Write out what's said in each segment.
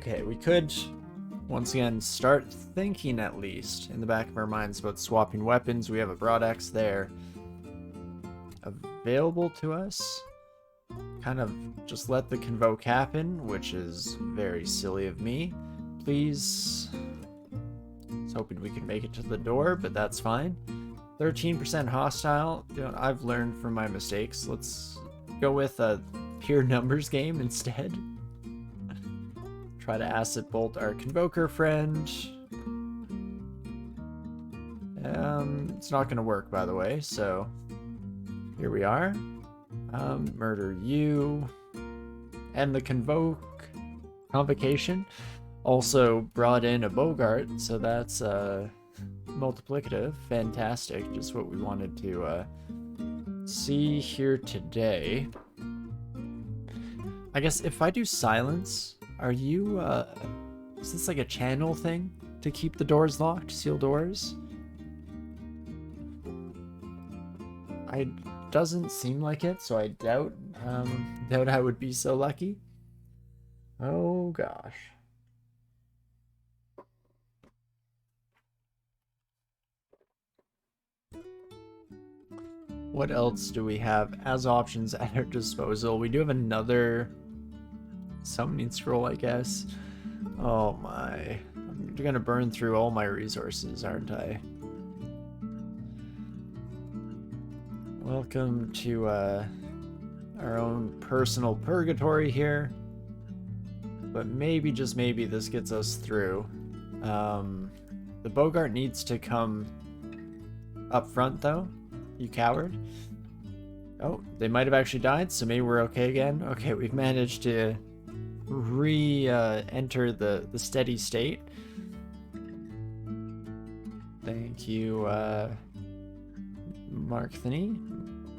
Okay, we could once again start thinking at least in the back of our minds about swapping weapons. We have a broad axe there available to us. Kind of just let the convoke happen, which is very silly of me. Please. I was hoping we could make it to the door, but that's fine. 13% hostile. You know, I've learned from my mistakes. Let's go with a pure numbers game instead. Try to acid bolt our convoker friend. It's not going to work, by the way, so here we are. Murder you. And the convocation also brought in a Bogart, so that's multiplicative. Fantastic. Just what we wanted to see here today. I guess if I do silence, are you, is this like a channel thing to keep the doors locked, seal doors? It doesn't seem like it, so I doubt I would be so lucky. Oh gosh. What else do we have as options at our disposal? We do have another summoning scroll, I guess. Oh my. I'm gonna burn through all my resources, aren't I? Welcome to our own personal purgatory here. But maybe, just maybe, this gets us through. The Bogart needs to come up front, though. You coward. Oh, they might have actually died, so maybe we're okay again. Okay, we've managed to enter the steady state. Thank you,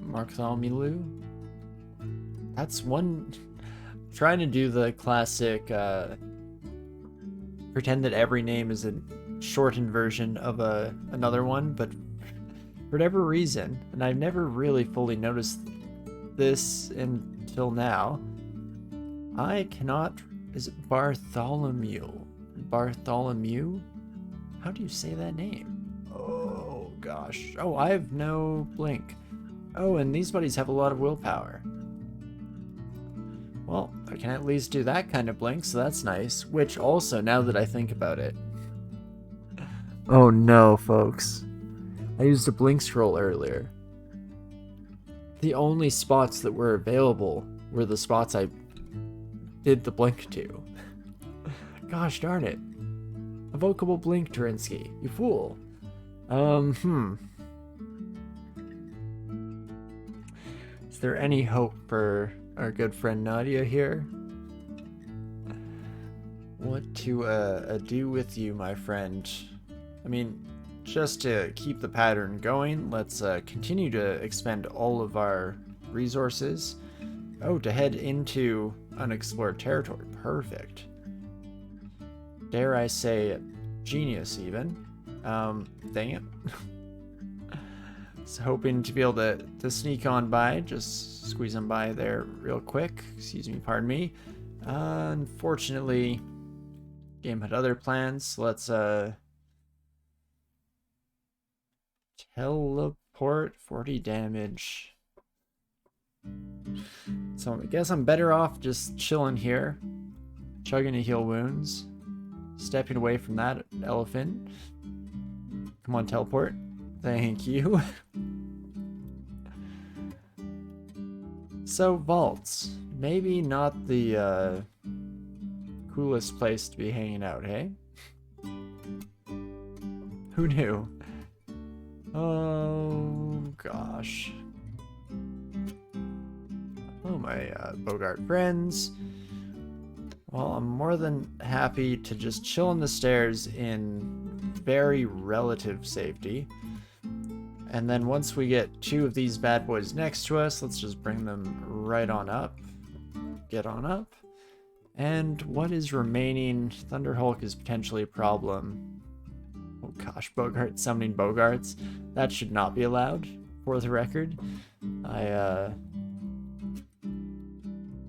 Marktholomew. That's one. Trying to do the classic pretend that every name is a shortened version of another one, but for whatever reason, and I've never really fully noticed this until now, I cannot. Is it Bartholomew? Bartholomew? How do you say that name? Oh gosh. Oh, I have no blink. Oh, and these buddies have a lot of willpower. Well, I can at least do that kind of blink, so that's nice. Which also, now that I think about it... Oh no, folks. I used a blink scroll earlier. The only spots that were available were the spots I did the blink to. Gosh darn it. Evocable blink, Torinski. You fool. Is there any hope for our good friend Nadia here? What to do with you, my friend? I mean, just to keep the pattern going, let's continue to expend all of our resources. Oh, to head into unexplored territory. Perfect. Dare I say, genius even. Dang it. So hoping to be able to sneak on by, just squeeze on by there real quick. Excuse me, pardon me. Unfortunately, game had other plans. Let's teleport, 40 damage. So I guess I'm better off just chilling here, chugging to heal wounds, stepping away from that elephant. Come on, teleport. Thank you. So, vaults. Maybe not the coolest place to be hanging out, hey? Who knew? Oh, gosh. Oh, my Bogart friends. Well, I'm more than happy to just chill on the stairs in very relative safety. And then once we get two of these bad boys next to us, let's just bring them right on up. Get on up. And what is remaining? Thunderhulk is potentially a problem. Oh gosh, Bogart summoning Bogarts. That should not be allowed, for the record.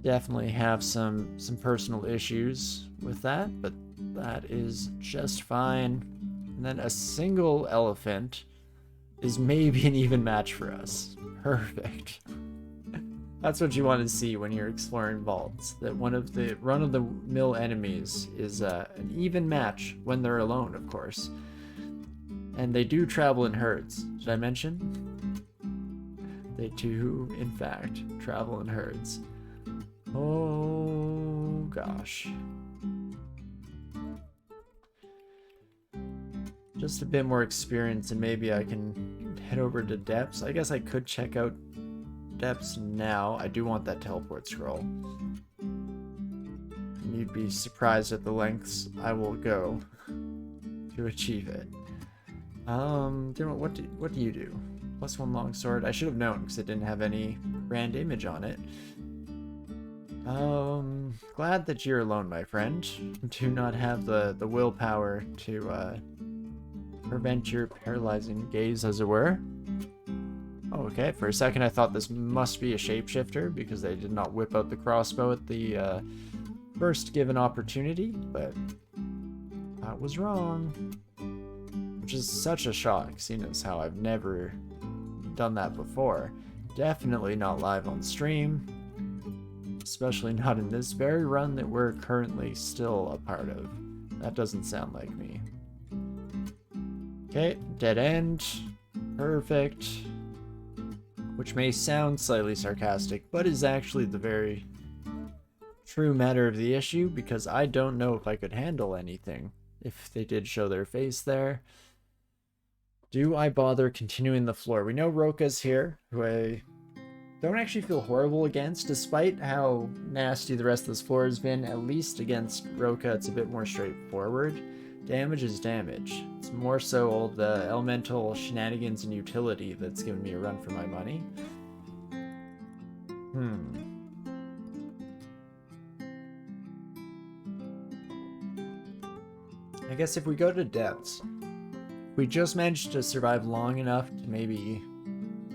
definitely have some personal issues with that, but that is just fine. And then a single elephant is maybe an even match for us. Perfect. That's what you want to see when you're exploring vaults, that one of the run-of-the-mill enemies is an even match when they're alone, of course. And they do travel in herds. Did I mention? They do, in fact, travel in herds. Oh, gosh. Just a bit more experience and maybe I can head over to depths. I guess I could check out depths now. I do want that teleport scroll. And you'd be surprised at the lengths I will go to achieve it. What do you do? +1 longsword. I should have known because it didn't have any brand image on it. Glad that you're alone, my friend. Do not have the willpower to prevent your paralyzing gaze, as it were. Oh, okay, for a second I thought this must be a shapeshifter because they did not whip out the crossbow at the first given opportunity, but I was wrong. Which is such a shock, seeing as how I've never done that before. Definitely not live on stream. Especially not in this very run that we're currently still a part of. That doesn't sound like me. Okay, dead end. Perfect. Which may sound slightly sarcastic, but is actually the very true matter of the issue, because I don't know if I could handle anything if they did show their face there. Do I bother continuing the floor? We know Roka's here, who I don't actually feel horrible against, despite how nasty the rest of this floor has been. At least against Roka, it's a bit more straightforward. Damage is damage. It's more so all the elemental shenanigans and utility that's given me a run for my money. I guess if we go to depths, we just managed to survive long enough to maybe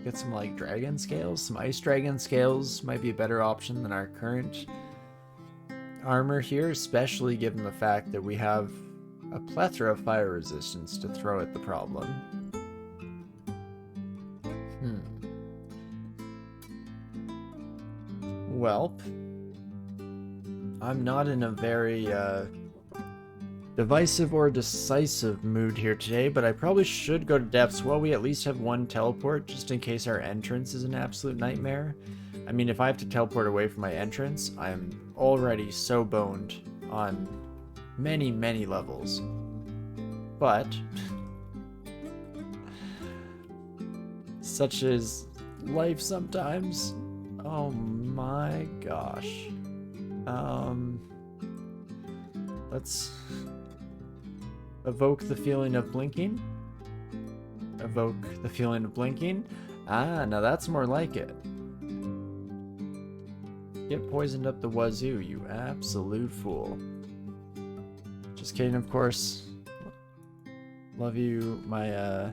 get some like dragon scales. Some ice dragon scales might be a better option than our current armor here, especially given the fact that we have a plethora of fire resistance to throw at the problem. Welp, I'm not in a very divisive or decisive mood here today, but I probably should go to depths while we at least have one teleport, just in case our entrance is an absolute nightmare. I mean, if I have to teleport away from my entrance, I'm already so boned on many, many levels. But such is life sometimes. Oh my gosh. Let's evoke the feeling of blinking. Evoke the feeling of blinking. Ah, now that's more like it. Get poisoned up the wazoo, you absolute fool. Just kidding, of course. Love you, my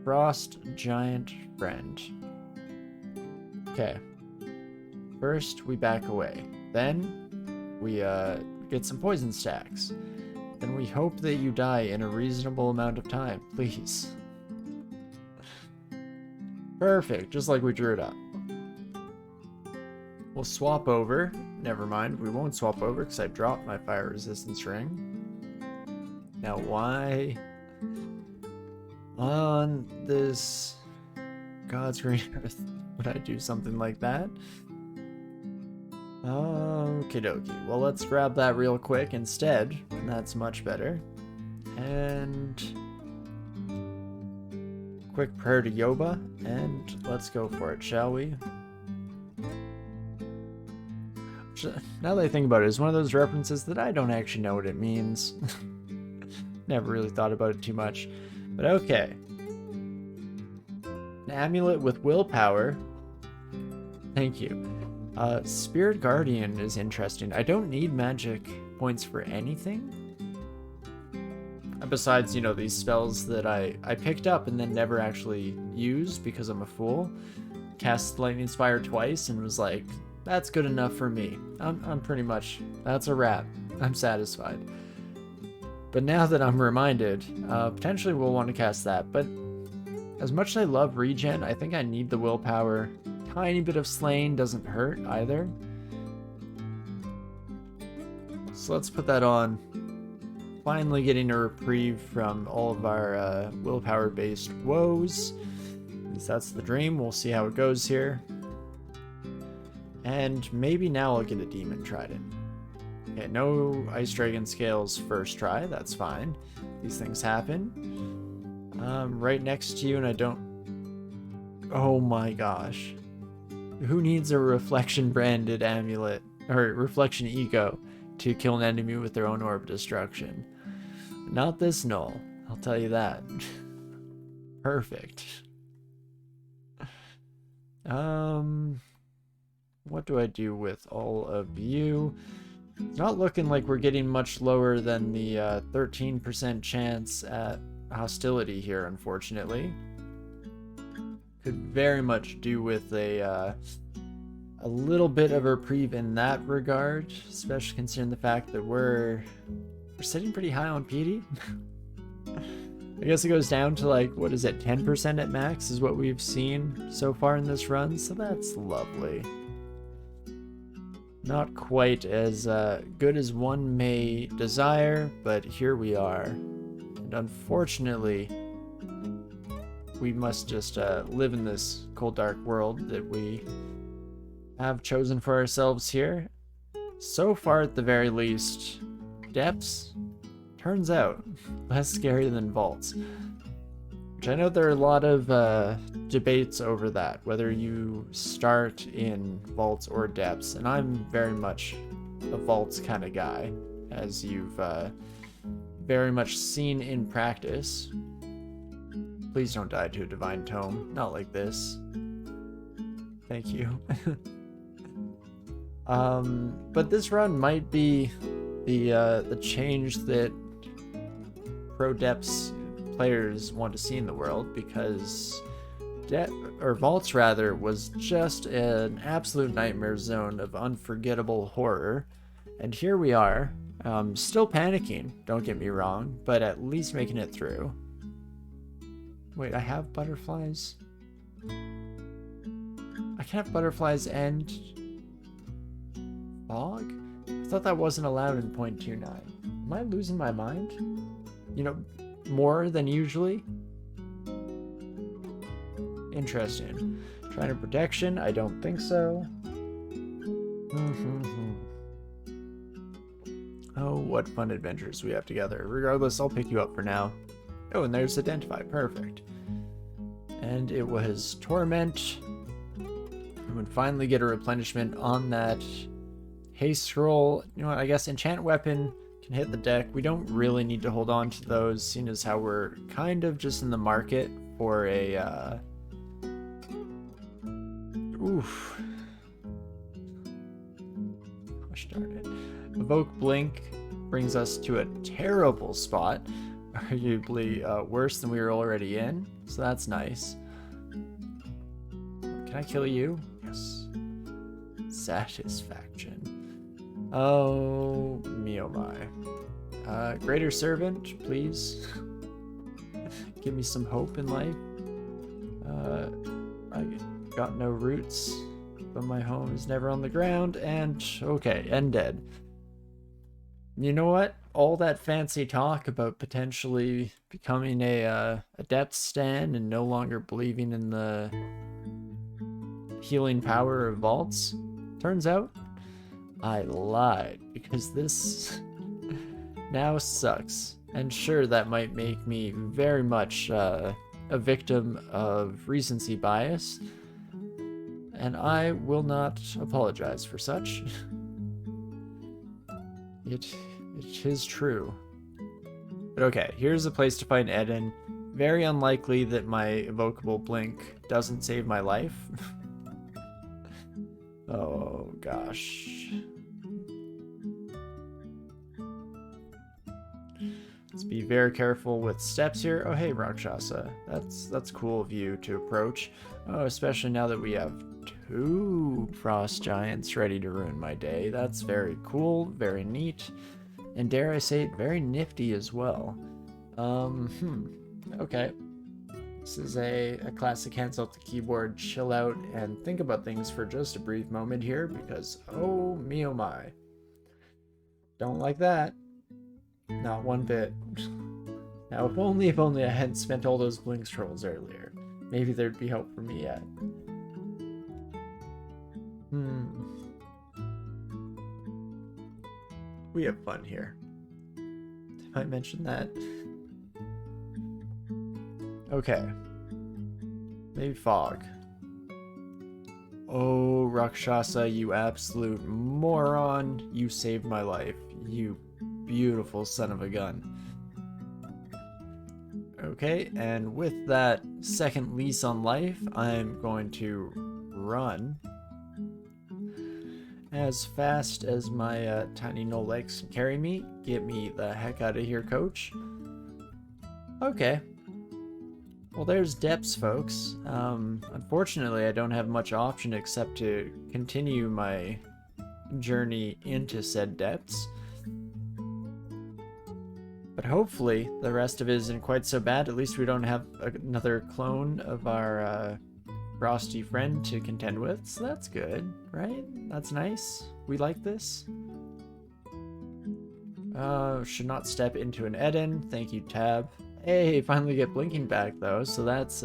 frost giant friend. Okay. First, we back away. Then, we get some poison stacks. Then we hope that you die in a reasonable amount of time, please. Perfect, just like we drew it up. We'll swap over. Never mind, we won't swap over because I dropped my fire resistance ring. Now why on this God's green earth would I do something like that? Okie dokie. Well, let's grab that real quick instead. That's much better. And quick prayer to Yoba, and let's go for it, shall we? Now that I think about it, it's one of those references that I don't actually know what it means. Never really thought about it too much. But okay. An amulet with willpower. Thank you. Spirit Guardian is interesting. I don't need magic points for anything. Besides, you know, these spells that I picked up and then never actually used because I'm a fool. Cast Lightning Spire twice and was like, That's good enough for me. I'm pretty much, that's a wrap. I'm satisfied. But now that I'm reminded, potentially we'll want to cast that. But as much as I love regen, I think I need the willpower. Tiny bit of slaying doesn't hurt either. So let's put that on. Finally getting a reprieve from all of our willpower-based woes. At least that's the dream. We'll see how it goes here. And maybe now I'll get a demon trident. Okay, no ice dragon scales first try. That's fine. These things happen. Right next to you, and I don't... Oh my gosh. Who needs a reflection branded amulet, or reflection ego, to kill an enemy with their own orb destruction? Not this null, I'll tell you that. Perfect. What do I do with all of you? It's not looking like we're getting much lower than the 13% chance at hostility here, unfortunately. Could very much do with a little bit of a reprieve in that regard, especially considering the fact that we're sitting pretty high on PD. I guess it goes down to like, what is it, 10% at max is what we've seen so far in this run, so that's lovely. Not quite as good as one may desire, but here we are. And unfortunately, we must just live in this cold, dark world that we have chosen for ourselves here. So far, at the very least, depths, turns out, less scary than vaults. Which I know there are a lot of debates over that, whether you start in vaults or depths, and I'm very much a vaults kind of guy, as you've very much seen in practice. Please don't die to a divine tome, not like this. Thank you. But this run might be the change that pro depths players want to see in the world, because vaults rather was just an absolute nightmare zone of unforgettable horror, and here we are, still panicking, don't get me wrong, but at least making it through. Wait, I have butterflies? I can have butterflies and fog? I thought that wasn't allowed in 0.29. Am I losing my mind? You know, more than usually? Interesting. Trying to protection? I don't think so. Oh, what fun adventures we have together. Regardless, I'll pick you up for now. Oh, and there's Identify. Perfect. And it was Torment. We would finally get a replenishment on that haste scroll. You know what, I guess Enchant Weapon can hit the deck. We don't really need to hold on to those, seeing as how we're kind of just in the market for a oof. Gosh darn it. Evoke Blink brings us to a terrible spot, arguably worse than we were already in, so that's nice. Can I kill you? Yes. Satisfaction. Oh, me oh my. Greater Servant, please. Give me some hope in life. I got no roots, but my home is never on the ground, and okay, and dead. You know what? All that fancy talk about potentially becoming a depth stan and no longer believing in the healing power of vaults, turns out I lied, because this now sucks. And sure, that might make me very much a victim of recency bias, and I will not apologize for such. It is true. But okay, here's a place to find Eden. Very unlikely that my evocable blink doesn't save my life. Oh gosh. Let's be very careful with steps here. Oh hey, Rakshasa. That's cool of you to approach. Oh, especially now that we have 2 frost giants ready to ruin my day. That's very cool, very neat, and dare I say it, very nifty as well. Okay. This is a classic hands off the keyboard, chill out, and think about things for just a brief moment here, because oh me oh my. Don't like that. Not one bit. Now if only I hadn't spent all those blink scrolls earlier. Maybe there'd be hope for me yet. We have fun here. Did I mention that? Okay. Maybe fog. Oh, Rakshasa, you absolute moron. You saved my life. You beautiful son of a gun. Okay, and with that second lease on life, I'm going to run as fast as my tiny no legs can carry me. Get me the heck out of here, coach. Okay. Well, there's depths, folks. Unfortunately, I don't have much option except to continue my journey into said depths. But hopefully, the rest of it isn't quite so bad. At least we don't have another clone of our frosty friend to contend with. So that's good, right? That's nice. We like this. Should not step into an Eden. Thank you, Tab. Hey, finally get blinking back though, so that's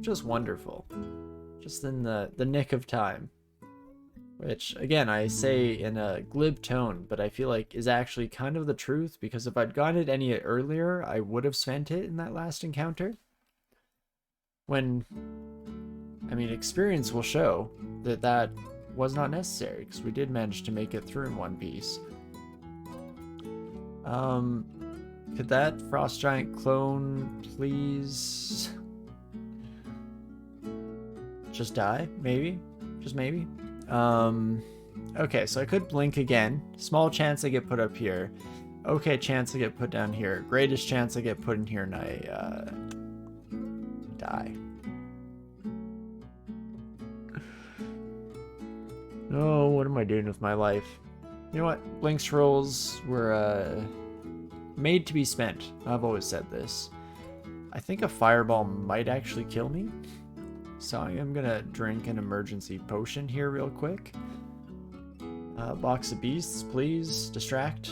just wonderful. Just in the nick of time. Which, again, I say in a glib tone, but I feel like is actually kind of the truth, because if I'd gotten it any earlier, I would have spent it in that last encounter. When, I mean, experience will show that that was not necessary, because we did manage to make it through in one piece. Could that frost giant clone please just die? Maybe? Just maybe? Okay, so I could blink again. Small chance I get put up here. Okay, chance I get put down here. Greatest chance I get put in here and I, die. Oh, what am I doing with my life? You know what? Blink scrolls were, made to be spent. I've always said this. I think a fireball might actually kill me. So I am gonna drink an emergency potion here real quick. Box of beasts, please. Distract.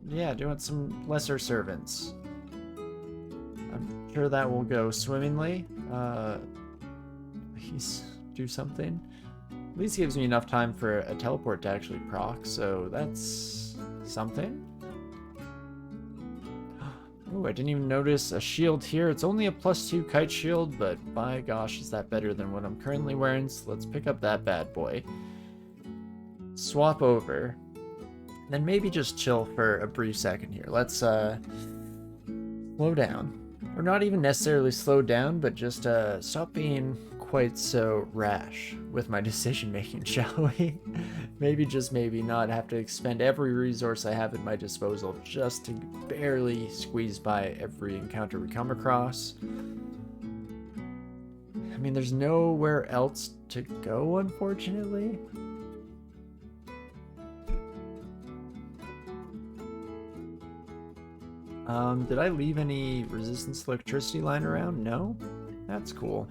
Yeah, doing some lesser servants. I'm sure that will go swimmingly. Please do something. At least gives me enough time for a teleport to actually proc, so that's something. Oh, I didn't even notice a shield here. It's only a +2 kite shield, but by gosh, is that better than what I'm currently wearing, so let's pick up that bad boy. Swap over. Then maybe just chill for a brief second here. Let's, slow down. Or not even necessarily slow down, but just, stop being quite so rash with my decision making, shall we? Maybe, just maybe, not have to expend every resource I have at my disposal just to barely squeeze by every encounter we come across. I mean, there's nowhere else to go, unfortunately. Did I leave any resistance to electricity lying around? No? That's cool.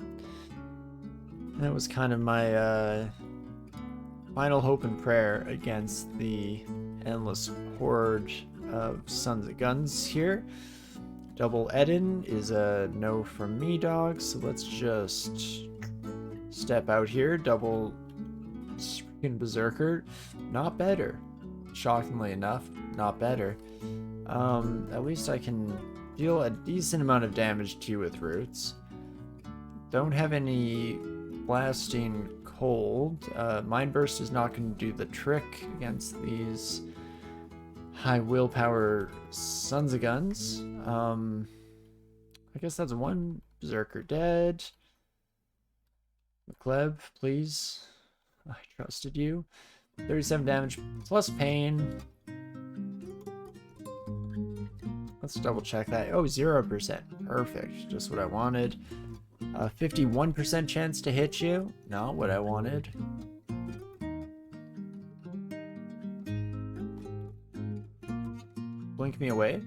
That was kind of my final hope and prayer against the endless horde of sons of guns here. Double Eden is a no from me, dog, so let's just step out here. Double freaking Berserker. Not better. Shockingly enough, not better. At least I can deal a decent amount of damage to you with roots. Don't have any blasting cold. Mind Burst is not going to do the trick against these high willpower sons of guns. I guess that's one Berserker dead. Makhleb, please. I trusted you. 37 damage plus pain. Let's double check that. Oh, 0%. Perfect. Just what I wanted. A 51% chance to hit you. Not what I wanted. Blink me away.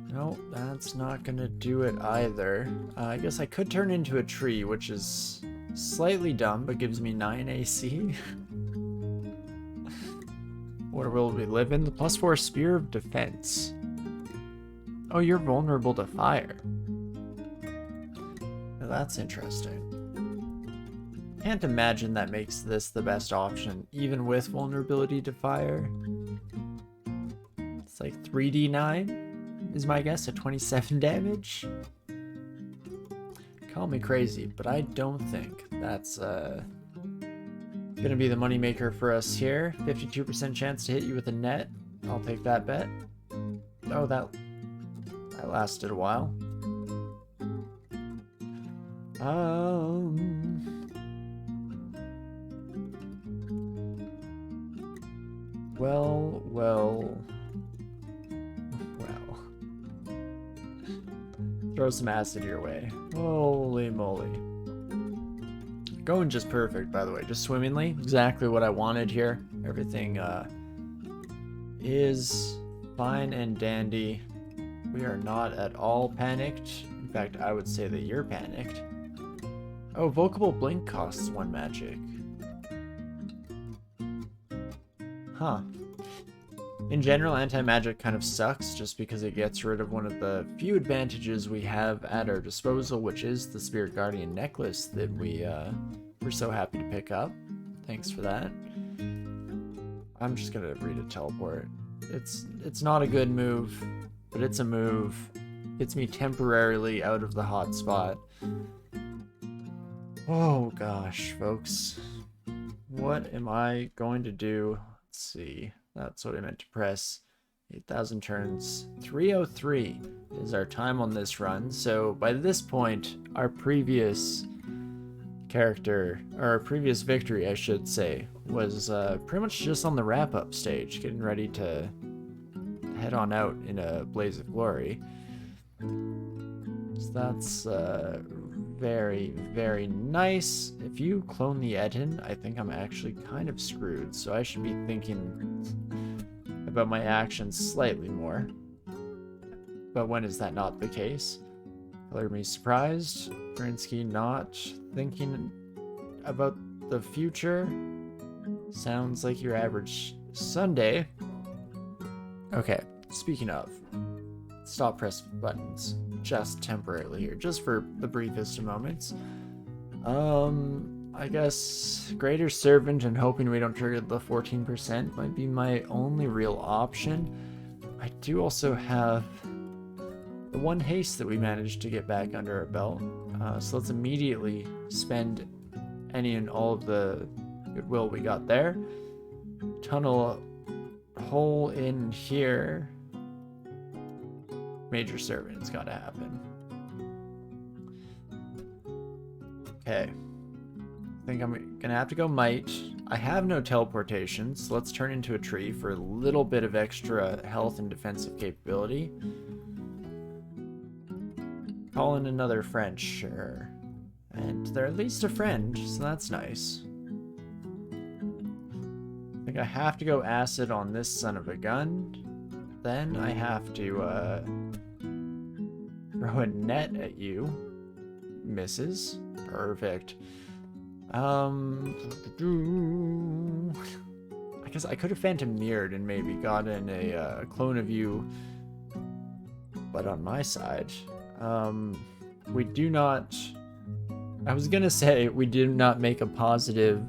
No, that's not gonna do it either. I guess I could turn into a tree, which is slightly dumb, but gives me 9 AC. Where will we live in? The +4 Spear of Defense. Oh, you're vulnerable to fire. Now that's interesting. Can't imagine that makes this the best option, even with vulnerability to fire. It's like 3d9 is my guess at 27 damage. Call me crazy, but I don't think that's gonna be the moneymaker for us here. 52% chance to hit you with a net. I'll take that bet. Oh, that lasted a while. Well. Throw some acid your way. Holy moly. Going just perfect, by the way. Just swimmingly. Exactly what I wanted here. Everything is fine and dandy. We are not at all panicked. In fact, I would say that you're panicked. Oh, Vocable Blink costs 1 magic. Huh. In general, anti-magic kind of sucks just because it gets rid of one of the few advantages we have at our disposal, which is the Spirit Guardian necklace that we're so happy to pick up. Thanks for that. I'm just gonna read a teleport. It's not a good move, but it's a move. Gets me temporarily out of the hot spot. Oh gosh, folks. What am I going to do? Let's see. That's what I meant to press. 8,000 turns. 303 is our time on this run. So by this point, our previous character, or our previous victory, I should say, was pretty much just on the wrap-up stage, getting ready to head on out in a blaze of glory. So that's very, very nice. If you clone the Etin, I think I'm actually kind of screwed, so I should be thinking about my actions slightly more. But when is that not the case? Color me surprised. Torinski not thinking about the future. Sounds like your average Sunday. Okay, speaking of, stop pressing buttons just temporarily here, just for the briefest of moments. I guess Greater Servant and hoping we don't trigger the 14% might be my only real option. I do also have the 1 haste that we managed to get back under our belt. So let's immediately spend any and all of the goodwill we got there. Tunnel a hole in here. Major Servant's gotta happen. Okay. I think I'm gonna have to go Might. I have no teleportation, so let's turn into a tree for a little bit of extra health and defensive capability. Call in another friend, sure. And they're at least a friend, so that's nice. I think I have to go acid on this son of a gun. Then I have to throw a net at you. Misses. Perfect. I guess I could have Phantom Mirrored and maybe gotten a clone of you, but on my side, we do not. I was gonna say we did not make a positive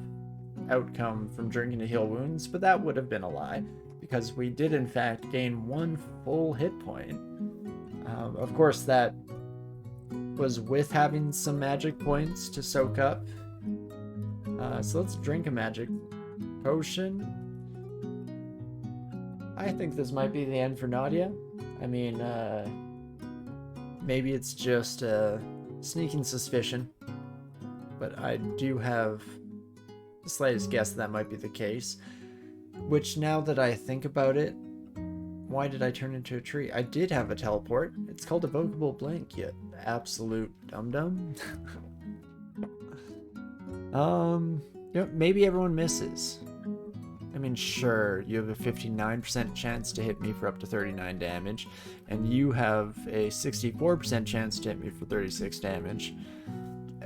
outcome from drinking to heal wounds, but that would have been a lie because we did in fact gain 1 full hit point. Of course, that was with having some magic points to soak up. So let's drink a magic potion. I think this might be the end for Nadia. I mean, maybe it's just a sneaking suspicion, but I do have the slightest guess that might be the case. Which, now that I think about it, Why did I turn into a tree? I did have a teleport. It's called Evocable Blink, you absolute dum-dum. Maybe everyone misses. I mean, sure, you have a 59% chance to hit me for up to 39 damage, and you have a 64% chance to hit me for 36 damage.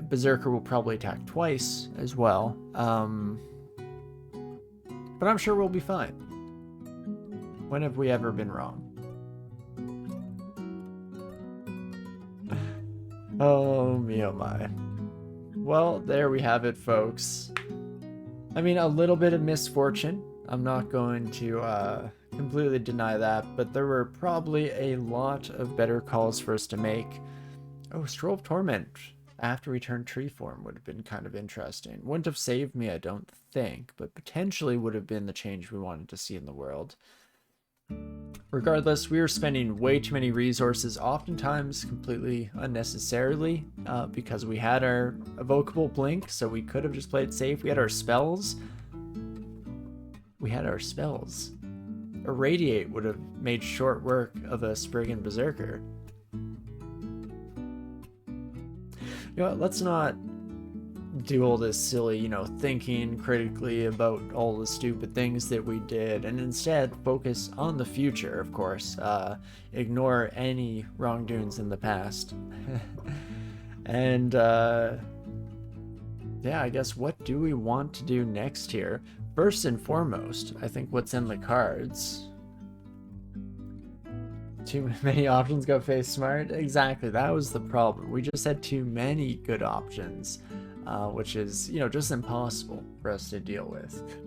Berserker will probably attack twice as well, but I'm sure we'll be fine. When have we ever been wrong? Oh me, oh my. Well, there we have it, folks. I mean, a little bit of misfortune. I'm not going to completely deny that, but there were probably a lot of better calls for us to make. Oh, Scroll of Torment after we turned tree form would have been kind of interesting. Wouldn't have saved me, I don't think, but potentially would have been the change we wanted to see in the world. Regardless, we were spending way too many resources, oftentimes completely unnecessarily, because we had our Evocable Blink, so we could have just played safe. We had our spells. Irradiate would have made short work of a Spriggan Berserker. You know what, let's not do all this silly, thinking critically about all the stupid things that we did, and instead focus on the future, of course. Ignore any wrongdoings in the past. And, yeah, I guess what do we want to do next here? First and foremost, I think what's in the cards. Too many options go face smart. Exactly, that was the problem. We just had too many good options, which is, just impossible for us to deal with.